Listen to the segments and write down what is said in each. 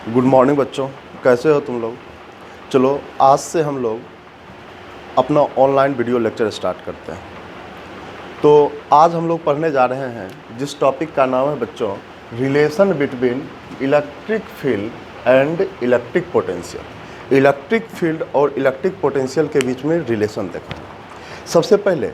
Good morning बच्चों, कैसे हो तुम लोग। चलो आज से हम लोग अपना ऑनलाइन वीडियो लेक्चर स्टार्ट करते हैं। तो आज हम लोग पढ़ने जा रहे हैं जिस टॉपिक का नाम है बच्चों relation between electric field and electric potential. Electric field और इलेक्ट्रिक पोटेंशियल के बीच में रिलेशन देखो। सबसे पहले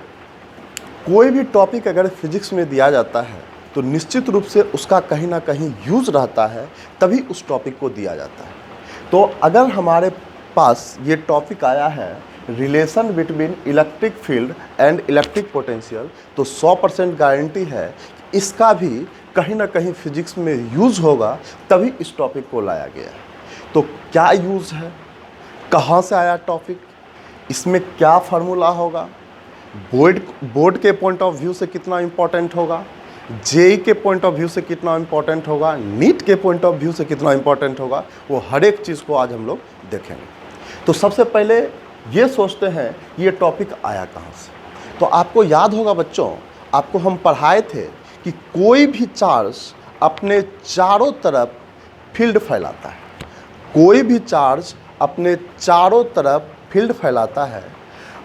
कोई भी टॉपिक अगर फिजिक्स में दिया जाता है तो निश्चित रूप से उसका कहीं ना कहीं यूज़ रहता है, तभी उस टॉपिक को दिया जाता है। तो अगर हमारे पास ये टॉपिक आया है relation between electric field and electric potential, तो 100% गारंटी है कि इसका भी कहीं ना कहीं फिजिक्स में यूज़ होगा, तभी इस टॉपिक को लाया गया है। तो क्या यूज़ है, कहाँ से आया टॉपिक, इसमें क्या फार्मूला होगा, बोर्ड के पॉइंट ऑफ व्यू से कितना इम्पोर्टेंट होगा, जेई के पॉइंट ऑफ व्यू से कितना इम्पोर्टेंट होगा, नीट के पॉइंट ऑफ व्यू से कितना इम्पोर्टेंट होगा, वो हर एक चीज़ को आज हम लोग देखेंगे। तो सबसे पहले ये सोचते हैं ये टॉपिक आया कहाँ से। तो आपको याद होगा बच्चों, आपको हम पढ़ाए थे कि कोई भी चार्ज अपने चारों तरफ फील्ड फैलाता है। कोई भी चार्ज अपने चारों तरफ फील्ड फैलाता है।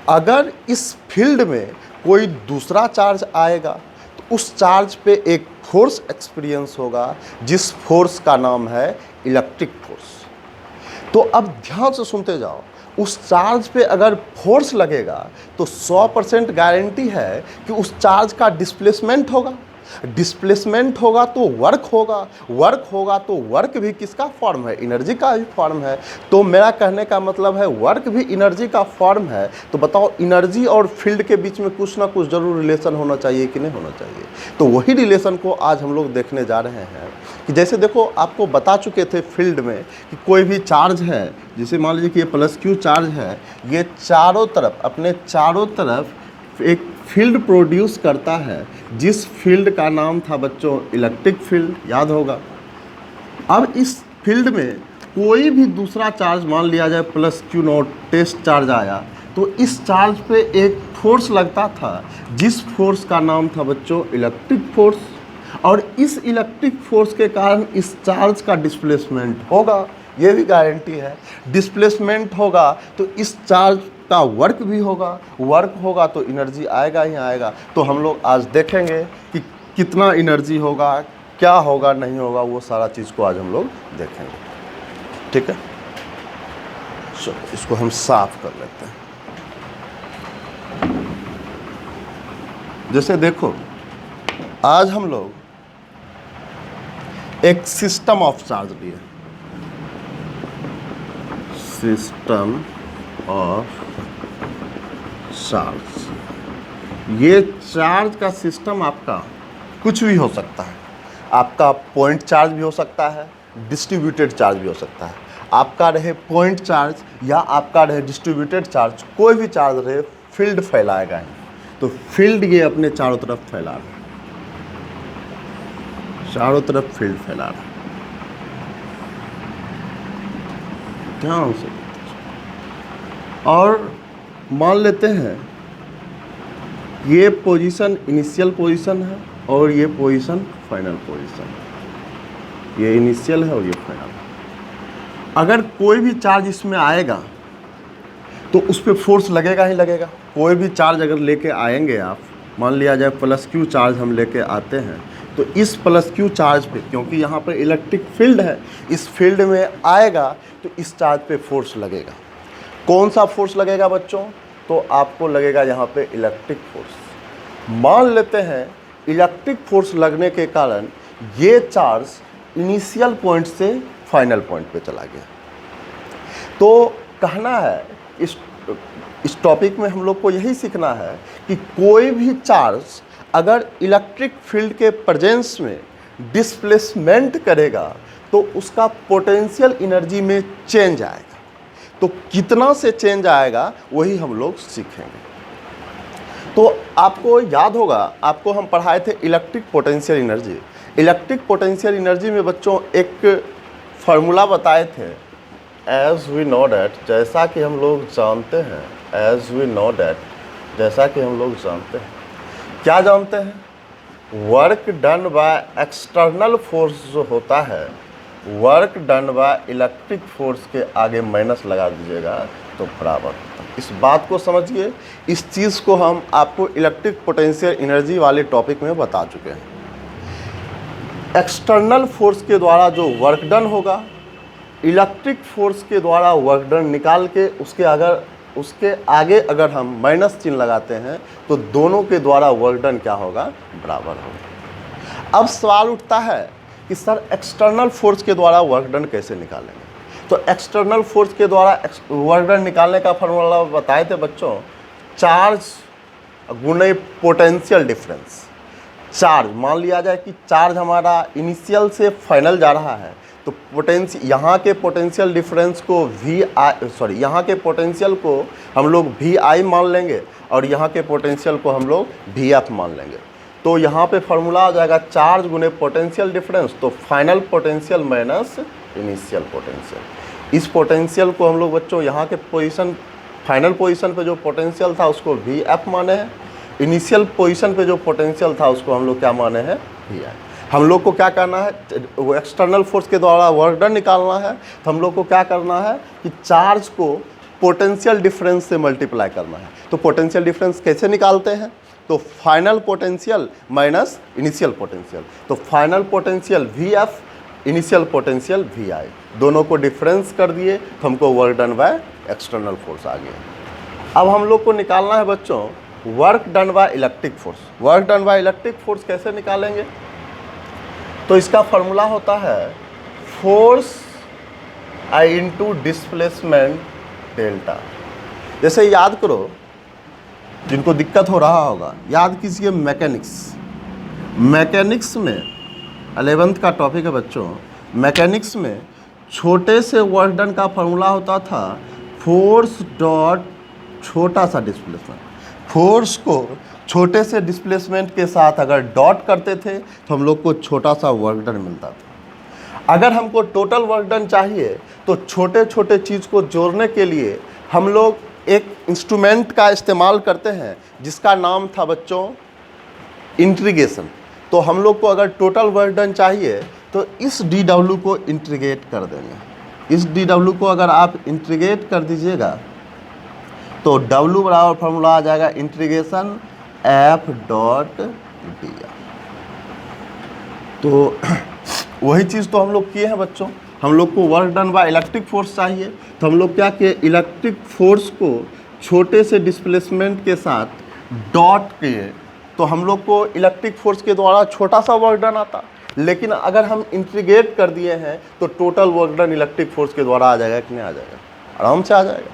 अगर इस फील्ड में कोई दूसरा चार्ज आएगा तो उस चार्ज पे एक फोर्स एक्सपीरियंस होगा, जिस फोर्स का नाम है इलेक्ट्रिक फोर्स। तो अब ध्यान से सुनते जाओ, उस चार्ज पे अगर फोर्स लगेगा तो 100% गारंटी है कि उस चार्ज का डिस्प्लेसमेंट होगा। डिस्प्लेसमेंट होगा तो वर्क होगा, वर्क होगा तो वर्क भी किसका फॉर्म है, एनर्जी का भी फॉर्म है। तो मेरा कहने का मतलब है वर्क भी एनर्जी का फॉर्म है। तो बताओ एनर्जी और फील्ड के बीच में कुछ ना कुछ जरूर रिलेशन होना चाहिए कि नहीं होना चाहिए। तो वही रिलेशन को आज हम लोग देखने जा रहे हैं कि जैसे देखो, आपको बता चुके थे फील्ड में कि कोई भी चार्ज है, जैसे मान लीजिए कि ये प्लस क्यू चार्ज है, ये चारों तरफ अपने चारों तरफ एक फील्ड प्रोड्यूस करता है, जिस फील्ड का नाम था बच्चों इलेक्ट्रिक फील्ड, याद होगा। अब इस फील्ड में कोई भी दूसरा चार्ज मान लिया जाए plus q naught test charge आया, तो इस चार्ज पे एक फोर्स लगता था, जिस फोर्स का नाम था बच्चों इलेक्ट्रिक फोर्स। और इस इलेक्ट्रिक फोर्स के कारण इस चार्ज का डिस्प्लेसमेंट होगा, ये भी गारंटी है। डिस्प्लेसमेंट होगा तो इस चार्ज का वर्क भी होगा, वर्क होगा तो एनर्जी आएगा ही आएगा। तो हम लोग आज देखेंगे कि कितना एनर्जी होगा, क्या होगा, नहीं होगा, वो सारा चीज़ को आज हम लोग देखेंगे। ठीक है, चलो इसको हम साफ कर लेते हैं। जैसे देखो, आज हम लोग एक सिस्टम ऑफ चार्ज लिए, सिस्टम ऑफ चार्ज। ये चार्ज का सिस्टम आपका कुछ भी हो सकता है। आपका पॉइंट चार्ज भी हो सकता है, डिस्ट्रीब्यूटेड चार्ज भी हो सकता है। आपका रहे पॉइंट चार्ज या आपका रहे डिस्ट्रीब्यूटेड चार्ज, कोई भी चार्ज रहे, फील्ड फैलाएगा ही। तो फील्ड ये अपने चारों तरफ फैला रहा है, चारों तरफ फील्ड फैला रहा है। ध्यान से और मान लेते हैं ये पोजीशन इनिशियल पोजीशन है और ये पोजीशन फाइनल पोजीशन है। ये इनिशियल है और ये फाइनल है। अगर कोई भी चार्ज इसमें आएगा तो उस पर फोर्स लगेगा ही लगेगा। कोई भी चार्ज अगर लेके आएंगे आप, मान लिया जाए प्लस क्यू चार्ज हम लेके आते हैं, तो इस प्लस क्यू चार्ज पे, क्योंकि यहाँ पर इलेक्ट्रिक फील्ड है, इस फील्ड में आएगा तो इस चार्ज पे फोर्स लगेगा। कौन सा फोर्स लगेगा बच्चों? तो आपको लगेगा यहाँ पे इलेक्ट्रिक फोर्स। मान लेते हैं इलेक्ट्रिक फोर्स लगने के कारण ये चार्ज इनिशियल पॉइंट से फाइनल पॉइंट पे चला गया। तो कहना है इस टॉपिक में हम लोग को यही सीखना है कि कोई भी चार्ज अगर इलेक्ट्रिक फील्ड के प्रेजेंस में डिस्प्लेसमेंट करेगा तो उसका पोटेंशियल एनर्जी में चेंज आएगा। तो कितना से चेंज आएगा वही हम लोग सीखेंगे। तो आपको याद होगा, आपको हम पढ़ाए थे electric potential energy. Electric potential energy में बच्चों एक फार्मूला बताए थे, एज वी नो डैट, जैसा कि हम लोग जानते हैं, एज वी नो डैट, जैसा कि हम लोग जानते हैं। क्या जानते हैं? Work done by external force जो होता है work done by electric force के आगे माइनस लगा दीजिएगा तो बराबर होता है। इस बात को समझिए, इस चीज़ को हम आपको इलेक्ट्रिक पोटेंशियल एनर्जी वाले टॉपिक में बता चुके हैं। एक्सटर्नल फोर्स के द्वारा जो वर्क डन होगा, इलेक्ट्रिक फोर्स के द्वारा वर्क डन निकाल के उसके आगे अगर हम माइनस चिन्ह लगाते हैं तो दोनों के द्वारा वर्क डन क्या होगा, बराबर होगा। अब सवाल उठता है कि सर एक्सटर्नल फोर्स के द्वारा वर्क डन कैसे निकालेंगे? तो एक्सटर्नल फोर्स के द्वारा वर्क डन निकालने का फॉर्मूला बताए थे बच्चों, चार्ज गुणे पोटेंशियल डिफरेंस। चार्ज मान लिया जाए कि चार्ज हमारा इनिशियल से फाइनल जा रहा है, तो यहाँ के पोटेंशियल डिफरेंस को यहाँ के पोटेंशियल को हम लोग VI मान लेंगे और यहाँ के पोटेंशियल को हम लोग VF मान लेंगे। तो यहाँ पे फार्मूला आ जाएगा चार्ज गुने पोटेंशियल डिफरेंस, तो final potential minus initial potential. इस पोटेंशियल को हम लोग बच्चों यहाँ के फाइनल पोजीशन पे जो पोटेंशियल था उसको VF माने हैं, इनिशियल पोजीशन पे जो पोटेंशियल था उसको हम लोग क्या माने हैं, VI। हम लोग को क्या करना है, वो एक्सटर्नल फोर्स के द्वारा वर्क डन निकालना है, तो हम लोग को क्या करना है कि चार्ज को पोटेंशियल डिफरेंस से मल्टीप्लाई करना है। तो पोटेंशियल डिफरेंस कैसे निकालते हैं, तो final potential minus initial potential, तो final potential VF, initial potential VI, दोनों को डिफरेंस कर दिए तो हमको work done by external force आ गया। अब हम लोग को निकालना है बच्चों work done by electric force. Work done by electric force कैसे निकालेंगे, तो इसका फॉर्मूला होता है force I into displacement delta. जैसे याद करो, जिनको दिक्कत हो रहा होगा याद कीजिए मैकेनिक्स में 11th का टॉपिक है बच्चों। मैकेनिक्स में छोटे से वर्क डन का फॉर्मूला होता था फोर्स डॉट छोटा सा डिस्प्लेसमेंट। फोर्स को छोटे से डिस्प्लेसमेंट के साथ अगर डॉट करते थे तो हम लोग को छोटा सा वर्क डन मिलता था। अगर हमको टोटल वर्क डन चाहिए तो छोटे छोटे चीज़ को जोड़ने के लिए हम लोग एक इंस्ट्रूमेंट का इस्तेमाल करते हैं जिसका नाम था बच्चों इंटीग्रेशन। तो हम लोग को अगर टोटल वर्क डन चाहिए तो इस dW को इंटीग्रेट कर देंगे। इस dW को अगर आप इंटीग्रेट कर दीजिएगा तो W बराबर फार्मूला आ जाएगा इंटीग्रेशन F डॉट dr। तो वही चीज़ तो हम लोग किए हैं बच्चों। हम लोग को work done by electric force चाहिए तो हम लोग क्या किए, इलेक्ट्रिक फोर्स को छोटे से डिस्प्लेसमेंट के साथ डॉट किए तो हम लोग को इलेक्ट्रिक फोर्स के द्वारा छोटा सा वर्क डन आता। लेकिन अगर हम इंटीग्रेट कर दिए हैं तो total work done electric force के द्वारा आ जाएगा कि नहीं आ जाएगा, आराम से आ जाएगा।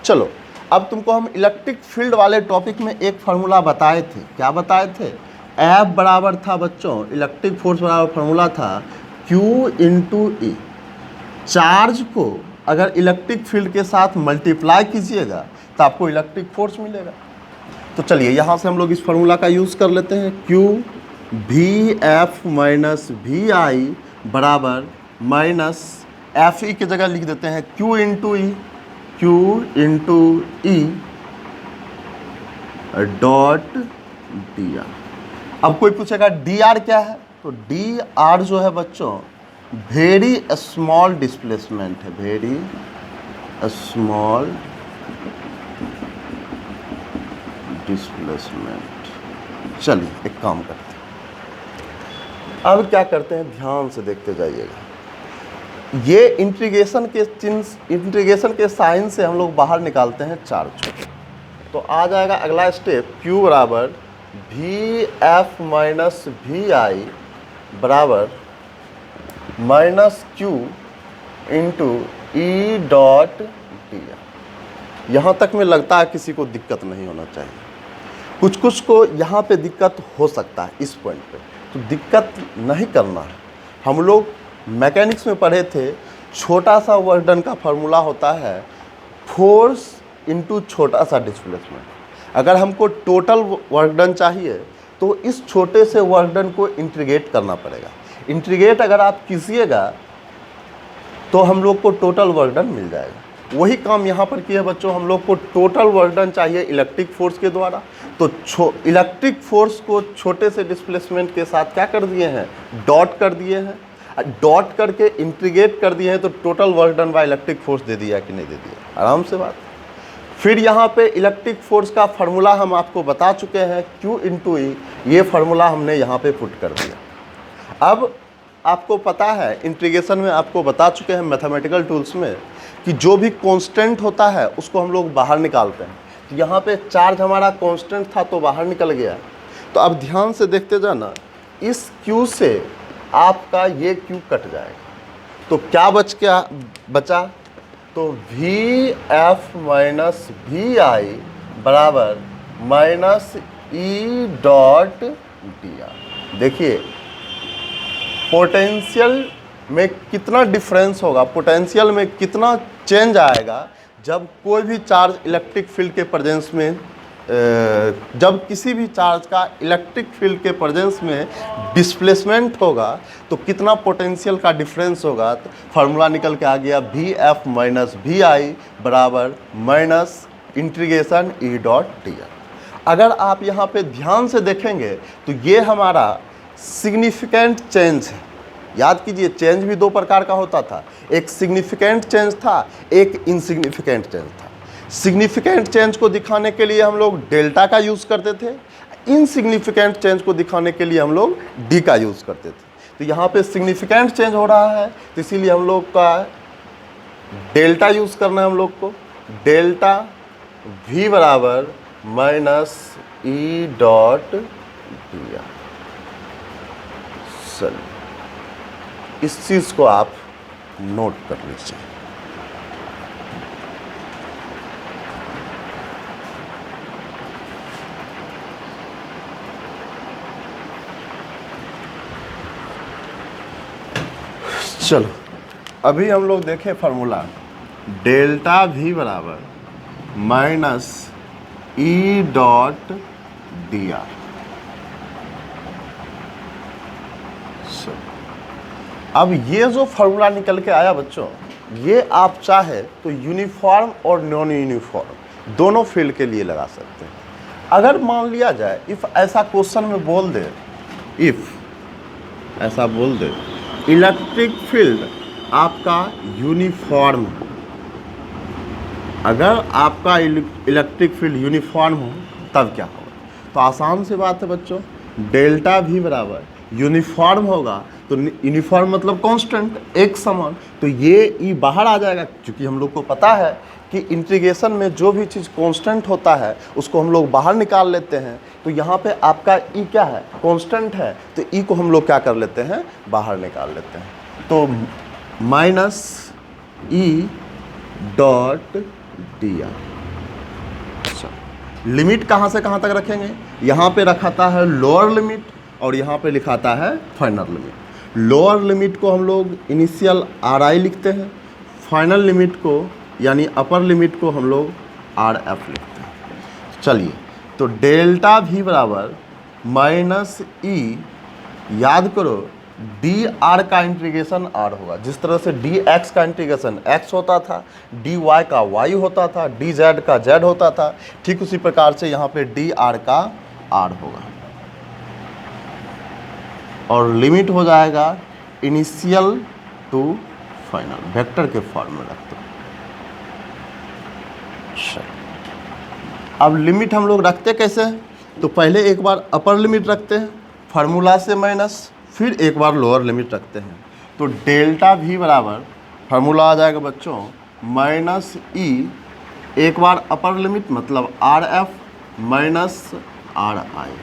चलो अब तुमको हम इलेक्ट्रिक फील्ड वाले टॉपिक में एक फार्मूला बताए थे। क्या बताए थे, F बराबर था बच्चों, इलेक्ट्रिक फोर्स बराबर फार्मूला था Q इंटू E। चार्ज को अगर इलेक्ट्रिक फील्ड के साथ मल्टीप्लाई कीजिएगा तो आपको इलेक्ट्रिक फोर्स मिलेगा। तो चलिए यहाँ से हम लोग इस फार्मूला का यूज़ कर लेते हैं। Q VF माइनस VI बराबर माइनस FE की जगह लिख देते हैं Q into E, Q into E dot dr। अब कोई पूछेगा dr क्या है, तो dr जो है बच्चों वेरी स्मॉल डिस्प्लेसमेंट है, वेरी स्मॉल डिस्प्लेसमेंट। चलिए एक काम करते हैं, अब क्या करते हैं ध्यान से देखते जाइएगा। ये इंटीग्रेशन के साइन से हम लोग बाहर निकालते हैं चार्ज। तो आ जाएगा अगला स्टेप Q बराबर VF माइनस VI बराबर minus Q into E dot dr। यहाँ तक में लगता है किसी को दिक्कत नहीं होना चाहिए। कुछ को यहाँ पे दिक्कत हो सकता है इस पॉइंट पे, तो दिक्कत नहीं करना है। हम लोग मैकेनिक्स में पढ़े थे छोटा सा वर्क डन का फार्मूला होता है फोर्स इंटू छोटा सा डिस्प्लेसमेंट। अगर हमको टोटल वर्क डन चाहिए तो इस छोटे से वर्क डन को इंटीग्रेट करना पड़ेगा। इंटीग्रेट अगर आप कीजिएगा तो हम लोग को टोटल वर्क डन मिल जाएगा। वही काम यहाँ पर किया बच्चों, हम लोग को टोटल वर्क डन चाहिए इलेक्ट्रिक फोर्स के द्वारा, तो इलेक्ट्रिक फोर्स को छोटे से डिस्प्लेसमेंट के साथ क्या कर दिए हैं, डॉट कर दिए हैं। डॉट करके इंटीग्रेट कर दिए हैं तो total work done by electric force दे दिया कि नहीं दे दिया, आराम से बात। फिर यहाँ पे इलेक्ट्रिक फोर्स का फार्मूला हम आपको बता चुके हैं, Q इंटू ई, ये फार्मूला हमने यहाँ पे पुट कर दिया। अब आपको पता है इंटीग्रेशन में आपको बता चुके हैं मैथमेटिकल टूल्स में कि जो भी कांस्टेंट होता है उसको हम लोग बाहर निकालते हैं। तो यहाँ पे चार्ज हमारा कांस्टेंट था तो बाहर निकल गया। तो अब ध्यान से देखते जाना, इस Q से आपका ये Q कट जाएगा तो क्या बचा, तो वी एफ माइनस वी आई बराबर minus E dot D R. देखिए पोटेंशियल में कितना डिफरेंस होगा, पोटेंशियल में कितना चेंज आएगा जब कोई भी चार्ज इलेक्ट्रिक फील्ड के प्रेजेंस में जब किसी भी चार्ज का इलेक्ट्रिक फील्ड के प्रेजेंस में डिस्प्लेसमेंट होगा तो कितना पोटेंशियल का डिफरेंस होगा। तो फार्मूला निकल के आ गया वी एफ माइनस वी आई बराबर minus integration E dot D R. अगर आप यहाँ पे ध्यान से देखेंगे तो ये हमारा सिग्निफिकेंट चेंज है। याद कीजिए चेंज भी दो प्रकार का होता था, एक सिग्निफिकेंट चेंज था, एक इनसिग्निफिकेंट चेंज था। सिग्निफिकेंट चेंज को दिखाने के लिए हम लोग डेल्टा का यूज़ करते थे, इनसिग्निफिकेंट चेंज को दिखाने के लिए हम लोग डी का यूज़ करते थे। तो यहाँ पे सिग्निफिकेंट चेंज हो रहा है तो इसीलिए हम लोग का डेल्टा यूज़ करना है हम लोग को। डेल्टा v बराबर minus E dot D R. चलिए इस चीज़ को आप नोट कर लीजिए। चलो अभी हम लोग देखें फार्मूला, डेल्टा v बराबर minus E dot D R. अब ये जो फार्मूला निकल के आया बच्चों, ये आप चाहे तो यूनिफॉर्म और नॉन यूनिफॉर्म दोनों फील्ड के लिए लगा सकते हैं। अगर मान लिया जाए इफ़ ऐसा क्वेश्चन में बोल दे, इफ़ ऐसा बोल दे इलेक्ट्रिक फील्ड आपका यूनिफॉर्म, अगर आपका इलेक्ट्रिक फील्ड यूनिफॉर्म हो तब क्या होगा। तो आसान सी बात है बच्चों, डेल्टा भी बराबर यूनिफॉर्म होगा तो यूनिफॉर्म मतलब कांस्टेंट, एक समान, तो ये ई बाहर आ जाएगा। क्योंकि हम लोग को पता है कि इंटीग्रेशन में जो भी चीज़ कांस्टेंट होता है उसको हम लोग बाहर निकाल लेते हैं। तो यहाँ पे आपका ई क्या है, कांस्टेंट है, तो ई को हम लोग क्या कर लेते हैं, बाहर निकाल लेते हैं। तो minus E dot D R. Limit कहाँ से कहाँ तक रखेंगे, यहाँ पे रखाता है लोअर लिमिट और यहाँ पे लिखाता है फाइनल लिमिट। लोअर लिमिट को हम लोग इनिशियल आर आई लिखते हैं, फाइनल लिमिट को यानी अपर लिमिट को हम लोग आर एफ लिखते हैं। चलिए तो डेल्टा भी बराबर माइनस ई, याद करो डी आर का इंटीग्रेशन आर होगा। जिस तरह से डी एक्स का इंटीग्रेशन एक्स होता था, डी वाई का वाई होता था, डी जेड का जेड होता था, ठीक उसी प्रकार से यहाँ पे डी आर का आर होगा। और लिमिट हो जाएगा इनिशियल टू फाइनल, वेक्टर के फॉर्म में रखते हैं। अब लिमिट हम लोग रखते कैसे हैं, तो पहले एक बार अपर लिमिट रखते हैं फार्मूला से माइनस, फिर एक बार लोअर लिमिट रखते हैं। तो डेल्टा भी बराबर फार्मूला आ जाएगा बच्चों माइनस ई, एक बार अपर लिमिट मतलब आर एफ माइनस आर आई।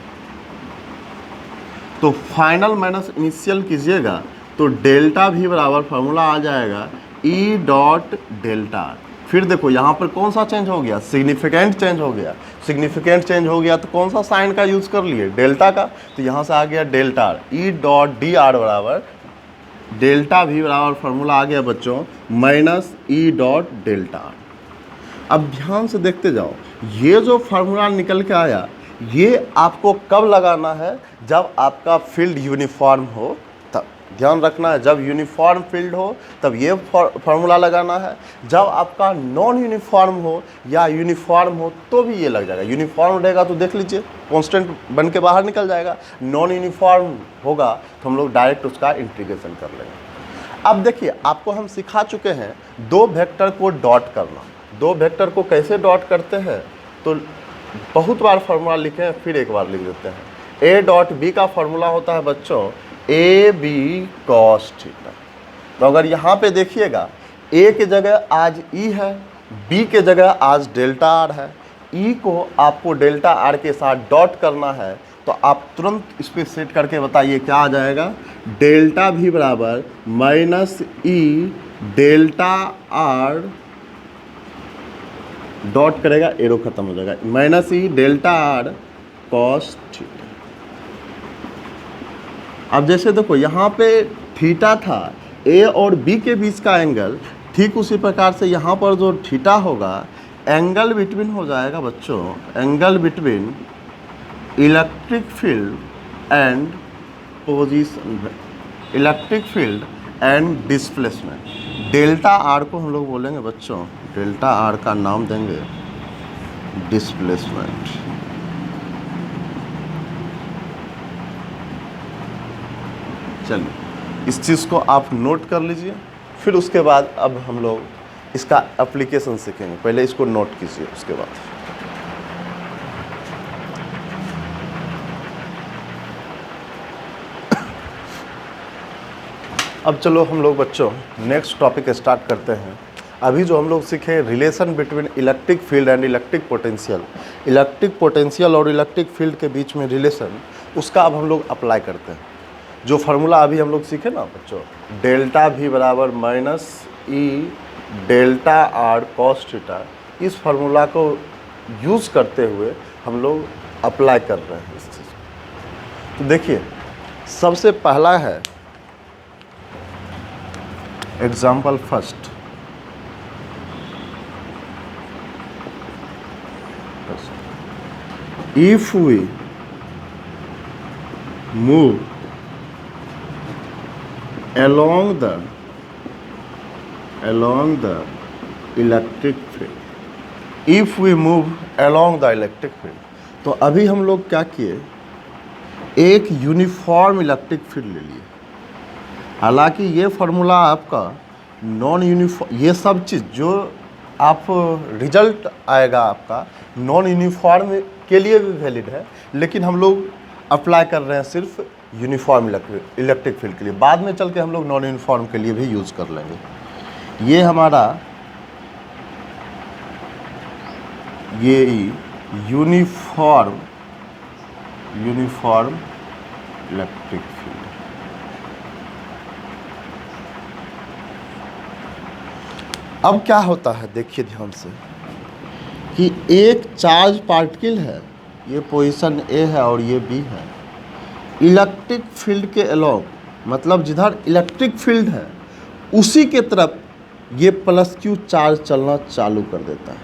तो फाइनल माइनस इनिशियल कीजिएगा तो डेल्टा भी बराबर फार्मूला आ जाएगा ई डॉट डेल्टा। फिर देखो यहाँ पर कौन सा चेंज हो गया, सिग्निफिकेंट चेंज हो गया। सिग्निफिकेंट चेंज हो गया तो कौन सा साइन का यूज़ कर लिए, डेल्टा का। तो यहाँ से आ गया delta E dot D R बराबर डेल्टा भी बराबर फार्मूला आ गया बच्चों minus E dot delta R. अब ध्यान से देखते जाओ, ये जो फार्मूला निकल के आया ये आपको कब लगाना है, जब आपका फील्ड यूनिफॉर्म हो तब। ध्यान रखना है, जब यूनिफॉर्म फील्ड हो तब ये फार्मूला लगाना है, जब आपका नॉन यूनिफॉर्म हो या यूनिफॉर्म हो तो भी ये लग जाएगा। यूनिफॉर्म रहेगा तो देख लीजिए कांस्टेंट बन के बाहर निकल जाएगा, नॉन यूनिफॉर्म होगा तो हम लोग डायरेक्ट उसका इंटीग्रेशन कर लेंगे। अब देखिए आपको हम सिखा चुके हैं दो वेक्टर को डॉट करना। दो वेक्टर को कैसे डॉट करते हैं तो बहुत बार फार्मूला लिखे हैं, फिर एक बार लिख देते हैं। ए डॉट बी का फार्मूला होता है बच्चों ए बी कॉस थीटा। तो अगर यहाँ पे देखिएगा ए के जगह आज ई है, बी के जगह आज डेल्टा आर है, ई को आपको डेल्टा आर के साथ डॉट करना है, तो आप तुरंत इस पर सेट करके बताइए क्या आ जाएगा। डेल्टा भी बराबर minus E delta R dot करेगा, एरो खत्म हो जाएगा, minus E delta R cos theta. अब जैसे देखो यहाँ पे थीटा था, ए और बी के बीच का एंगल, ठीक उसी प्रकार से यहाँ पर जो थीटा होगा एंगल बिटवीन हो जाएगा बच्चों, angle between electric field and position, electric field and displacement. Delta R को हम लोग बोलेंगे बच्चों, डेल्टा आर का नाम देंगे डिस्प्लेसमेंट। चलिए इस चीज़ को आप नोट कर लीजिए, फिर उसके बाद अब हम लोग इसका एप्लीकेशन सीखेंगे। पहले इसको नोट कीजिए, उसके बाद अब चलो हम लोग बच्चों नेक्स्ट टॉपिक स्टार्ट करते हैं। अभी जो हम लोग सीखे relation between electric field and electric potential, electric potential और इलेक्ट्रिक फील्ड के बीच में रिलेशन, उसका अब हम लोग अप्लाई करते हैं। जो फार्मूला अभी हम लोग सीखे ना बच्चों, डेल्टा भी बराबर minus E delta R cos theta, इस फार्मूला को यूज़ करते हुए हम लोग अप्लाई कर रहे हैं इस चीज़ को। तो देखिए सबसे पहला है example first, if we move along the electric field, if we move along the electric field, तो अभी हम लोग क्या किए, एक यूनिफॉर्म इलेक्ट्रिक फील्ड ले लिए। हालांकि ये फार्मूला आपका नॉन यूनिफॉर्म, ये सब चीज़ जो आप रिजल्ट आएगा आपका नॉन यूनिफॉर्म के लिए भी वैलिड है, लेकिन हम लोग अप्लाई कर रहे हैं सिर्फ यूनिफॉर्म इलेक्ट्रिक फील्ड के लिए। बाद में चल के हम लोग नॉन यूनिफॉर्म के लिए भी यूज़ कर लेंगे। ये हमारा ये यूनिफॉर्म इलेक्ट्रिक फील्ड। अब क्या होता है देखिए ध्यान से कि एक चार्ज पार्टिकल है, ये पोजीशन ए है और ये बी है, इलेक्ट्रिक फील्ड के अलोंग, मतलब जिधर इलेक्ट्रिक फील्ड है उसी के तरफ ये प्लस क्यू चार्ज चलना चालू कर देता है।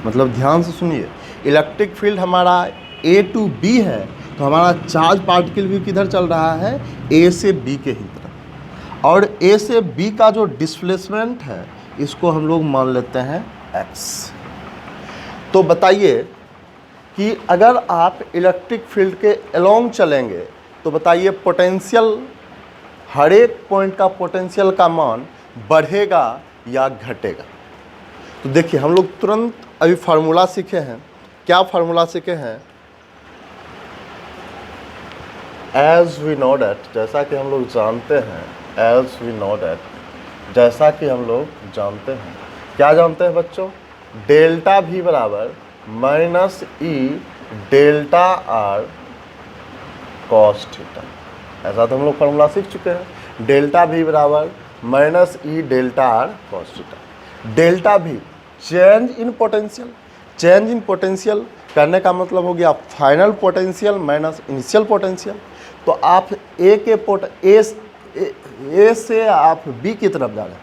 मतलब ध्यान से सुनिए, इलेक्ट्रिक फील्ड हमारा ए टू बी है, तो हमारा चार्ज पार्टिकल भी किधर चल रहा है, ए से बी के ही तरफ। और ए से बी का जो डिस्प्लेसमेंट है इसको हम लोग मान लेते हैं एक्स। तो बताइए कि अगर आप इलेक्ट्रिक फील्ड के अलोंग चलेंगे तो बताइए पोटेंशियल, हर एक पॉइंट का पोटेंशियल का मान बढ़ेगा या घटेगा। तो देखिए हम लोग तुरंत अभी फार्मूला सीखे हैं। क्या फार्मूला सीखे हैं, एज वी नो डैट, जैसा कि हम लोग जानते हैं, एज वी नो डैट, जैसा कि हम लोग जानते हैं, क्या जानते हैं बच्चों, डेल्टा भी बराबर minus E delta R cos theta. ऐसा तो हम लोग फार्मूला सीख चुके हैं। डेल्टा भी बराबर minus E delta R cos theta. Delta भी change in potential, change in potential करने का मतलब हो गया final potential minus initial potential. तो आप ए के ए से आप बी की तरफ जा रहे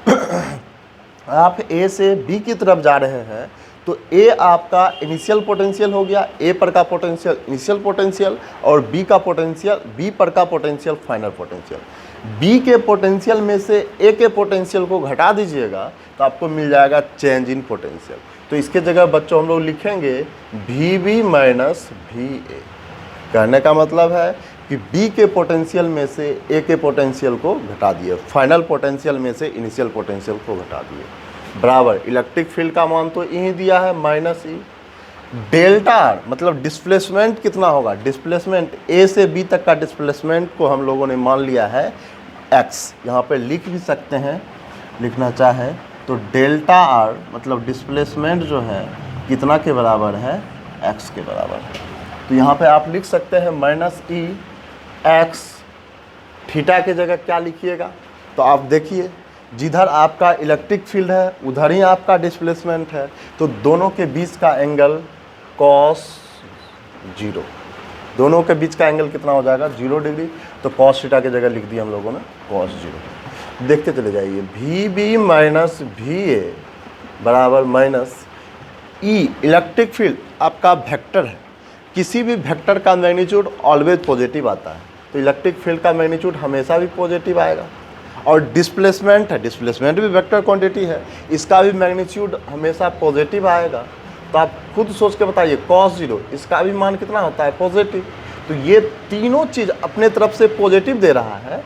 हैं आप ए से बी की तरफ जा रहे हैं, तो ए आपका इनिशियल पोटेंशियल हो गया, ए पर का पोटेंशियल इनिशियल पोटेंशियल, और बी का पोटेंशियल, बी पर का पोटेंशियल फाइनल पोटेंशियल। बी के पोटेंशियल में से ए के पोटेंशियल को घटा दीजिएगा तो आपको मिल जाएगा चेंज इन पोटेंशियल। तो इसके जगह बच्चों हम लोग लिखेंगे V B minus V A. कहने का मतलब है कि बी के पोटेंशियल में से ए के पोटेंशियल को घटा दिए, फाइनल पोटेंशियल में से इनिशियल पोटेंशियल को घटा दिए, बराबर इलेक्ट्रिक फील्ड का मान तो यही दिया है माइनस ई। डेल्टा आर मतलब डिस्प्लेसमेंट कितना होगा, डिस्प्लेसमेंट ए से बी तक का डिस्प्लेसमेंट को हम लोगों ने मान लिया है एक्स। यहाँ पे लिख भी सकते हैं, लिखना चाहे तो डेल्टा आर मतलब डिस्प्लेसमेंट जो है कितना के बराबर है, एक्स के बराबर है। तो यहाँ पे आप लिख सकते हैं माइनस ई एक्स, थीटा के जगह क्या लिखिएगा, तो आप देखिए जिधर आपका इलेक्ट्रिक फील्ड है उधर ही आपका डिस्प्लेसमेंट है, तो दोनों के बीच का एंगल कॉस 0, दोनों के बीच का एंगल कितना हो जाएगा 0 डिग्री। तो कॉस थीटा की जगह लिख दिया हम लोगों ने कॉस 0। देखते चले जाइए, V B minus V A बराबर माइनस ई। इलेक्ट्रिक फील्ड आपका वेक्टर है, किसी भी वेक्टर का मैग्नीट्यूड ऑलवेज पॉजिटिव आता है, तो इलेक्ट्रिक फील्ड का मैग्नीट्यूड हमेशा भी पॉजिटिव आएगा। और डिस्प्लेसमेंट है, डिस्प्लेसमेंट भी वेक्टर क्वांटिटी है, इसका भी मैग्नीट्यूड हमेशा पॉजिटिव आएगा। तो आप खुद सोच के बताइए cos 0 इसका भी मान कितना होता है, पॉजिटिव। तो ये तीनों चीज़ अपने तरफ से पॉजिटिव दे रहा है,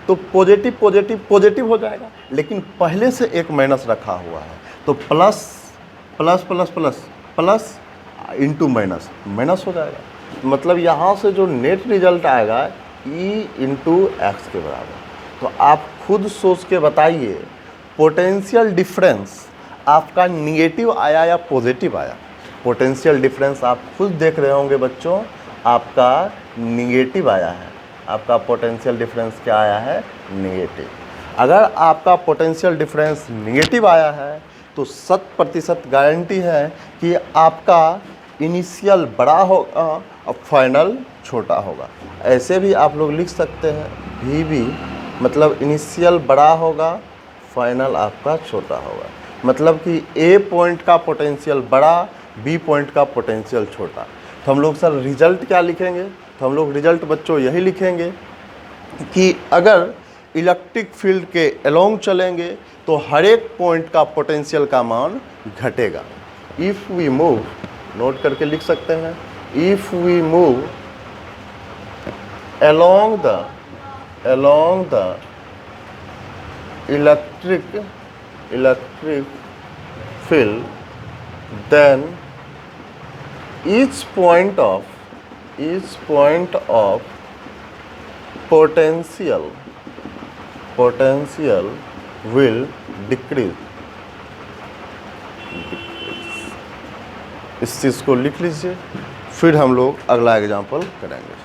तो पॉजिटिव पॉजिटिव पॉजिटिव हो जाएगा, लेकिन पहले से एक माइनस रखा हुआ है, तो plus plus plus plus plus into minus minus हो जाएगा। मतलब यहाँ से जो नेट रिजल्ट आएगा ई इंटू एक्स के बराबर। तो आप खुद सोच के बताइए पोटेंशियल डिफरेंस आपका निगेटिव आया या पॉजिटिव आया। पोटेंशियल डिफरेंस आप खुद देख रहे होंगे बच्चों, आपका निगेटिव आया है, आपका पोटेंशियल डिफरेंस क्या आया है, निगेटिव। अगर आपका पोटेंशियल डिफरेंस निगेटिव आया है तो 100% गारंटी है कि आपका इनिशियल बड़ा होगा और फाइनल छोटा होगा। ऐसे भी आप लोग लिख सकते हैं वी बी मतलब इनिशियल बड़ा होगा, फाइनल आपका छोटा होगा। मतलब कि ए पॉइंट का पोटेंशियल बड़ा, बी पॉइंट का पोटेंशियल छोटा। तो हम लोग सर रिजल्ट क्या लिखेंगे, तो हम लोग रिजल्ट बच्चों यही लिखेंगे कि अगर इलेक्ट्रिक फील्ड के अलोंग चलेंगे तो हर एक पॉइंट का पोटेंशियल का मान घटेगा। इफ़ वी मूव, नोट करके लिख सकते हैं, if we move along the electric field, then each point of potential will decrease। इस चीज़ को लिख लीजिए, फिर हम लोग अगला एग्जाम्पल करेंगे।